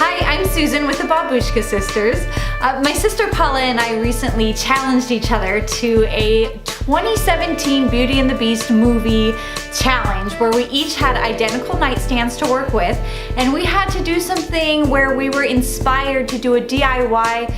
Hi, I'm Susan with the Babushka Sisters. My sister Paula and I recently challenged each other to a 2017 Beauty and the Beast movie challenge where we each had identical nightstands to work with, and we had to do something where we were inspired to do a DIY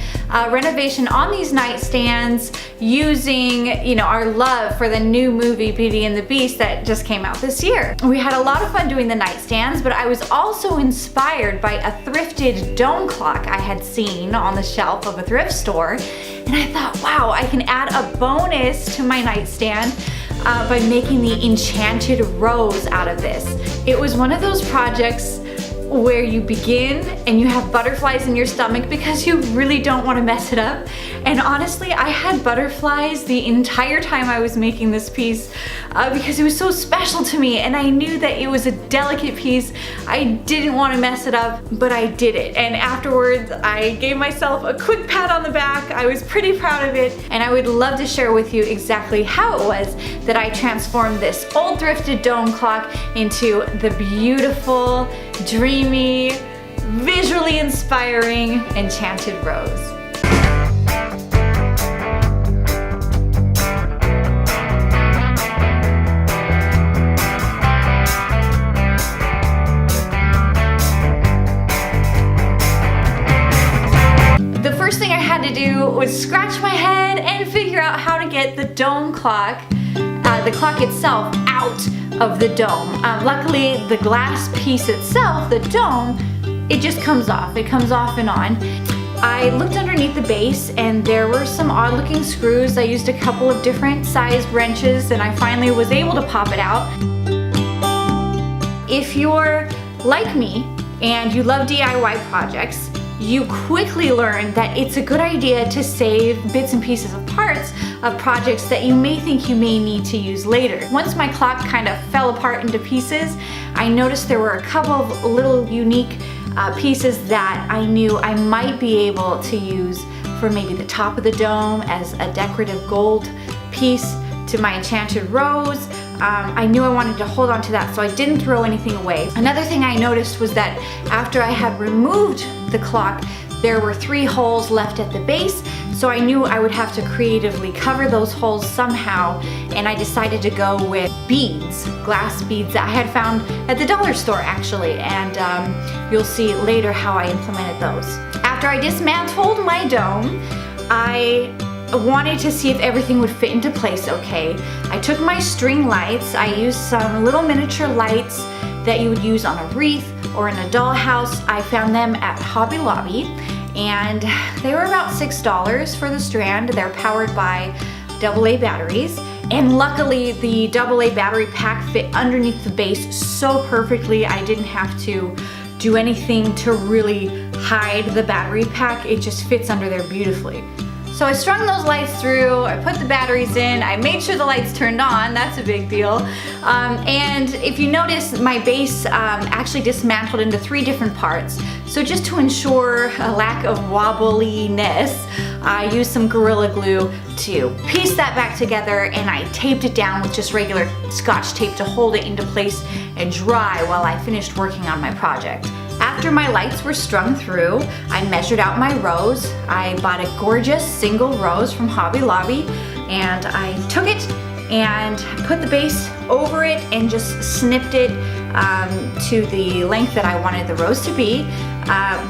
renovation on these nightstands using, our love for the new movie Beauty and the Beast that just came out this year. We had a lot of fun doing the nightstands, but I was also inspired by a thrifted dome clock I had seen on the shelf of a thrift store, and I thought, wow, I can add a bonus to my nightstand by making the Enchanted Rose out of this. It was one of those projects where you begin and you have butterflies in your stomach because you really don't want to mess it up. And honestly, I had butterflies the entire time I was making this piece because it was so special to me, and I knew that it was a delicate piece. I didn't want to mess it up, but I did it. And afterwards, I gave myself a quick pat on the back. I was pretty proud of it, and I would love to share with you exactly how it was that I transformed this old thrifted dome clock into the beautiful, dreamy, visually inspiring Enchanted Rose. The first thing I had to do was scratch my head and figure out how to get the dome clock, the clock itself, out of the dome. Luckily, the glass piece itself, the dome, it just comes off. It comes off and on. I looked underneath the base and there were some odd looking screws. I used a couple of different size wrenches and I finally was able to pop it out. If you're like me and you love DIY projects, you quickly learn that it's a good idea to save bits and pieces of parts of projects that you may think you may need to use later. Once my clock kind of fell apart into pieces, I noticed there were a couple of little unique pieces that I knew I might be able to use for maybe the top of the dome as a decorative gold piece to my Enchanted Rose. I knew I wanted to hold on to that, so I didn't throw anything away. Another thing I noticed was that after I had removed the clock, there were 3 holes left at the base, so I knew I would have to creatively cover those holes somehow, and I decided to go with beads, glass beads that I had found at the dollar store actually, and you'll see later how I implemented those. After I dismantled my dome, I wanted to see if everything would fit into place okay. I took my string lights. I used some little miniature lights that you would use on a wreath or in a dollhouse. I found them at Hobby Lobby and they were about $6 for the strand. They're powered by AA batteries, and luckily the AA battery pack fit underneath the base so perfectly I didn't have to do anything to really hide the battery pack. It just fits under there beautifully. So I strung those lights through, I put the batteries in, I made sure the lights turned on, that's a big deal. And if you notice, my base actually dismantled into 3 different parts. So just to ensure a lack of wobbliness, I used some Gorilla Glue to piece that back together, and I taped it down with just regular Scotch tape to hold it into place and dry while I finished working on my project. After my lights were strung through, I measured out my rose. I bought a gorgeous single rose from Hobby Lobby, and I took it and put the base over it and just snipped it to the length that I wanted the rose to be.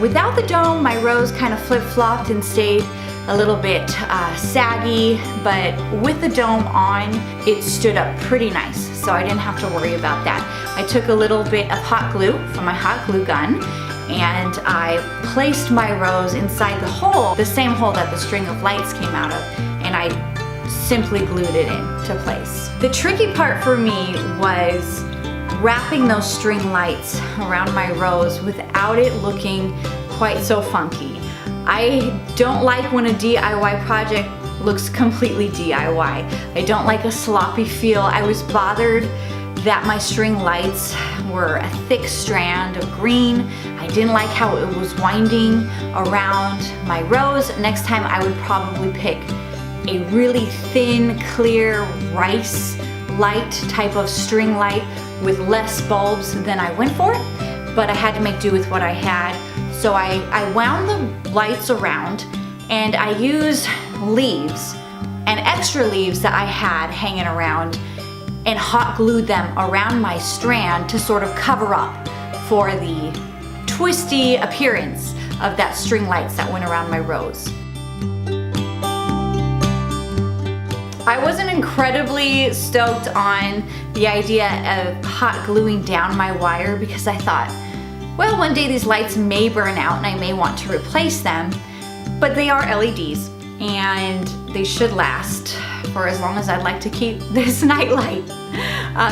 Without the dome, my rose kind of flip-flopped and stayed a little bit saggy, but with the dome on, it stood up pretty nice, so I didn't have to worry about that. I took a little bit of hot glue from my hot glue gun, and I placed my rose inside the hole, the same hole that the string of lights came out of, and I simply glued it into place. The tricky part for me was wrapping those string lights around my rose without it looking quite so funky. I don't like when a DIY project looks completely DIY. I don't like a sloppy feel. I was bothered that my string lights were a thick strand of green. I didn't like how it was winding around my rose. Next time I would probably pick a really thin, clear rice light type of string light with less bulbs than I went for, but I had to make do with what I had. So I wound the lights around, and I used leaves and extra leaves that I had hanging around and hot glued them around my strand to sort of cover up for the twisty appearance of that string lights that went around my rose. I wasn't incredibly stoked on the idea of hot gluing down my wire because I thought, well, one day these lights may burn out and I may want to replace them, but they are LEDs and they should last for as long as I'd like to keep this nightlight.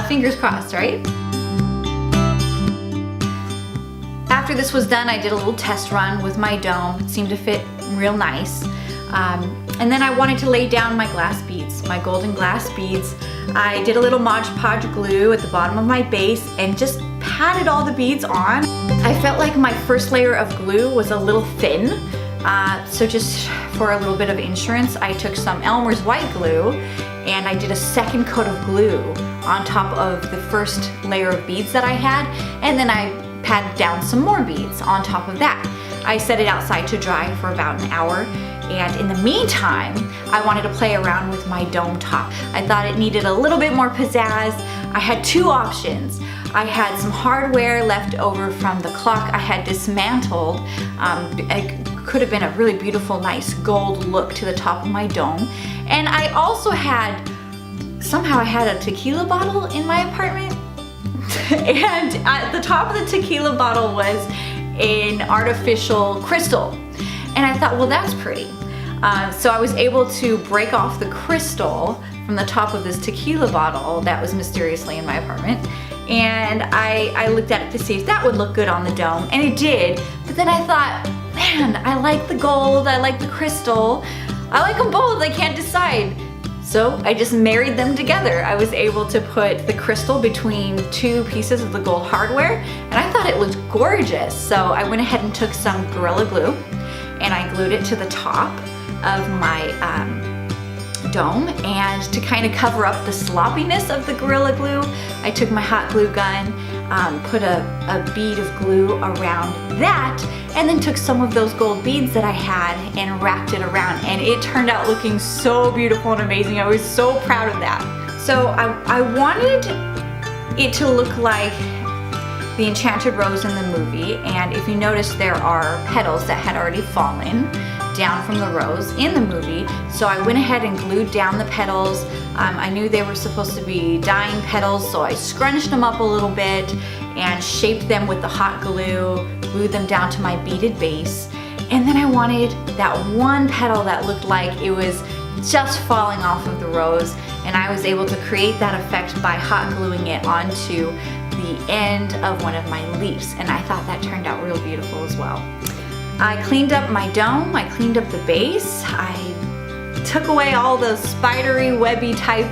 Fingers crossed, right? After this was done, I did a little test run with my dome. It seemed to fit real nice. And then I wanted to lay down my glass beads, my golden glass beads. I did a little Mod Podge glue at the bottom of my base and just patted all the beads on. I felt like my first layer of glue was a little thin, so just for a little bit of insurance, I took some Elmer's white glue and I did a second coat of glue on top of the first layer of beads that I had, and then I patted down some more beads on top of that. I set it outside to dry for about an hour, and in the meantime, I wanted to play around with my dome top. I thought it needed a little bit more pizzazz. I had two options. I had some hardware left over from the clock I had dismantled. It could have been a really beautiful, nice gold look to the top of my dome. And I also had, somehow I had a tequila bottle in my apartment. And at the top of the tequila bottle was an artificial crystal. And I thought, well, that's pretty. So I was able to break off the crystal from the top of this tequila bottle that was mysteriously in my apartment. And I looked at it to see if that would look good on the dome, and it did. But then I thought, man, I like the gold, I like the crystal. I like them both, I can't decide. So I just married them together. I was able to put the crystal between two pieces of the gold hardware, and I thought it looked gorgeous. So I went ahead and took some Gorilla Glue and I glued it to the top of my dome, and to kind of cover up the sloppiness of the Gorilla Glue, I took my hot glue gun, put a bead of glue around that, and then took some of those gold beads that I had and wrapped it around, and it turned out looking so beautiful and amazing. I was so proud of that. So I wanted it to look like the Enchanted Rose in the movie, and if you notice, there are petals that had already fallen down from the rose in the movie, so I went ahead and glued down the petals. I knew they were supposed to be dying petals, so I scrunched them up a little bit and shaped them with the hot glue, glued them down to my beaded base, and then I wanted that one petal that looked like it was just falling off of the rose, and I was able to create that effect by hot gluing it onto the end of one of my leaves, and I thought that turned out real beautiful as well. I cleaned up my dome, I cleaned up the base, I took away all those spidery, webby type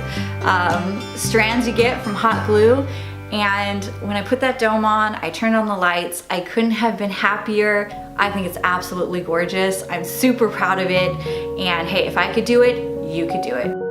strands you get from hot glue, and when I put that dome on, I turned on the lights. I couldn't have been happier. I think it's absolutely gorgeous. I'm super proud of it, and hey, if I could do it, you could do it.